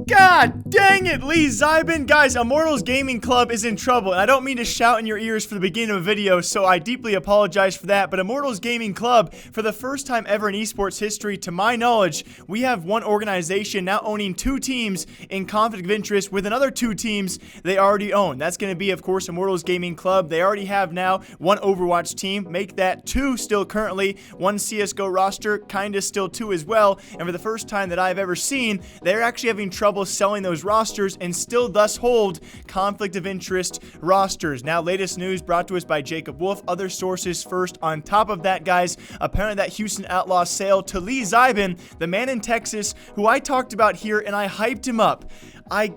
God dang it, Lee Zieben. Guys, Immortals Gaming Club is in trouble, and I don't mean to shout in your ears for the beginning of a video, so I deeply apologize for that, but Immortals Gaming Club, for the first time ever in esports history, to my knowledge, we have one organization now owning 2 teams in conflict of interest with another 2 teams they already own. That's going to be, of course, Immortals Gaming Club. They already have now 1 Overwatch team, make that 2 still currently, 1 CSGO roster, kinda still 2 as well, and for the first time that I've ever seen, they're actually having trouble selling those rosters and still thus hold conflict of interest rosters. Now, latest news brought to us by Jacob Wolf, other sources first. On top of that, guys, apparently that Houston Outlaws sale to Lee Zieben, the man in Texas who I talked about here, and I hyped him up. I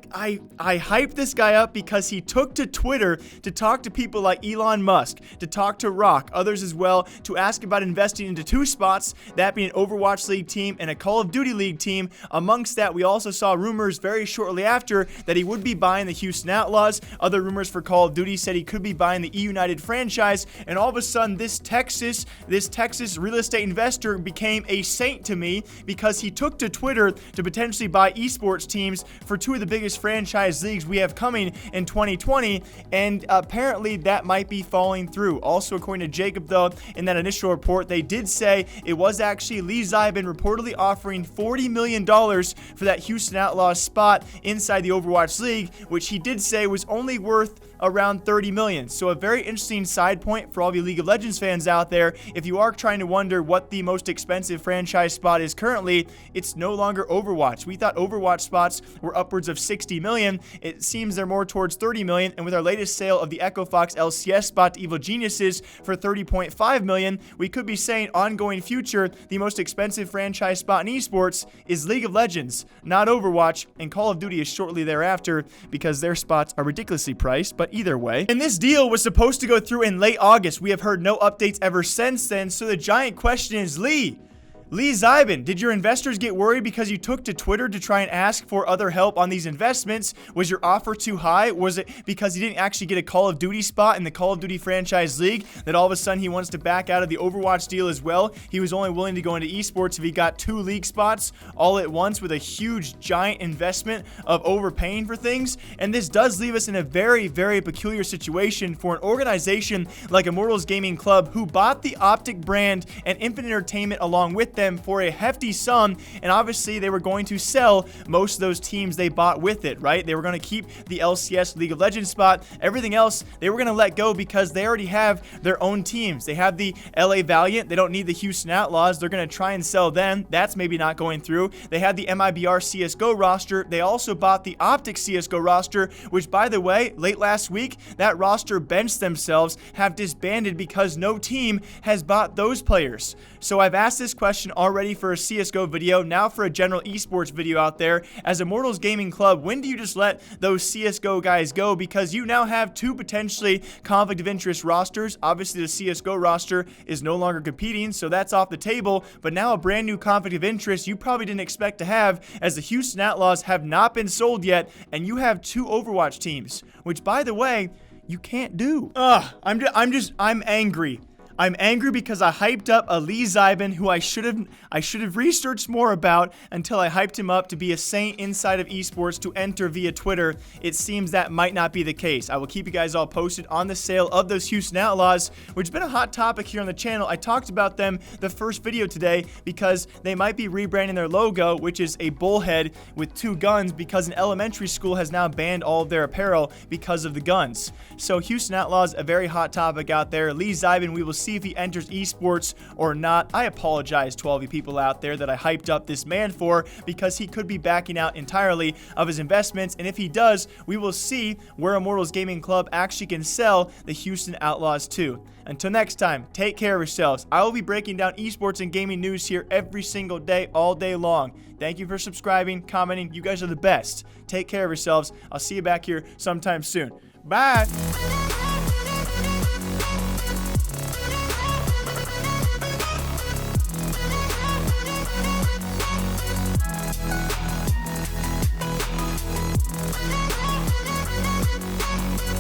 hyped this guy up because he took to Twitter to talk to people like Elon Musk, to talk to Rock, others as well, to ask about investing into 2 spots, that being an Overwatch League team and a Call of Duty League team. Amongst that, we also saw rumors very shortly after that he would be buying the Houston Outlaws. Other rumors for Call of Duty said he could be buying the E-United franchise, and all of a sudden, this Texas real estate investor became a saint to me because he took to Twitter to potentially buy esports teams for 2 of the biggest franchise leagues we have coming in 2020, and apparently that might be falling through. Also, according to Jacob, though, in that initial report, they did say it was actually Lee Zieben reportedly offering $40 million for that Houston Outlaws spot inside the Overwatch League, which he did say was only worth around $30 million. So a very interesting side point for all of you League of Legends fans out there. If you are trying to wonder what the most expensive franchise spot is currently, it's no longer Overwatch. We thought Overwatch spots were upwards of $60 million. It seems they're more towards $30 million. And with our latest sale of the Echo Fox LCS spot to Evil Geniuses for $30.5 million, we could be saying ongoing future, the most expensive franchise spot in esports is League of Legends, not Overwatch, and Call of Duty is shortly thereafter because their spots are ridiculously priced, but either way. And this deal was supposed to go through in late August. We have heard no updates ever since then, so the giant question is, Lee Zieben, did your investors get worried because you took to Twitter to try and ask for other help on these investments? Was your offer too high? Was it because he didn't actually get a Call of Duty spot in the Call of Duty franchise league that all of a sudden he wants to back out of the Overwatch deal as well? He was only willing to go into esports if he got 2 league spots all at once with a huge giant investment of overpaying for things. And this does leave us in a very, very peculiar situation for an organization like Immortals Gaming Club, who bought the OpTic brand and Infinite Entertainment along with them for a hefty sum, and obviously they were going to sell most of those teams they bought with it, right? They were going to keep the LCS League of Legends spot. Everything else they were going to let go because they already have their own teams. They have the LA Valiant. They don't need the Houston Outlaws. They're going to try and sell them. That's maybe not going through. They had the MIBR CSGO roster. They also bought the OpTic CSGO roster, which, by the way, late last week, that roster benched themselves, have disbanded because no team has bought those players. So I've asked this question already for a CSGO video, now for a general esports video out there. As Immortals Gaming Club, when do you just let those CSGO guys go? Because you now have 2 potentially conflict of interest rosters. Obviously, the CSGO roster is no longer competing, so that's off the table. But now a brand new conflict of interest you probably didn't expect to have, as the Houston Outlaws have not been sold yet, and you have 2 Overwatch teams, which, by the way, you can't do. I'm angry. I'm angry because I hyped up a Lee Zieben who I should have researched more about until I hyped him up to be a saint inside of esports to enter via Twitter. It seems that might not be the case. I will keep you guys all posted on the sale of those Houston Outlaws, which has been a hot topic here on the channel. I talked about them the first video today because they might be rebranding their logo, which is a bullhead with 2 guns, because an elementary school has now banned all of their apparel because of the guns. So Houston Outlaws, a very hot topic out there. Lee Zieben, we will see if he enters esports or not. I apologize to all of you people out there that I hyped up this man for, because he could be backing out entirely of his investments, and if he does, we will see where Immortals Gaming Club actually can sell the Houston Outlaws to. Until next time, take care of yourselves. I will be breaking down esports and gaming news here every single day, all day long. Thank you for subscribing, commenting. You guys are the best. Take care of yourselves. I'll see you back here sometime soon. Bye.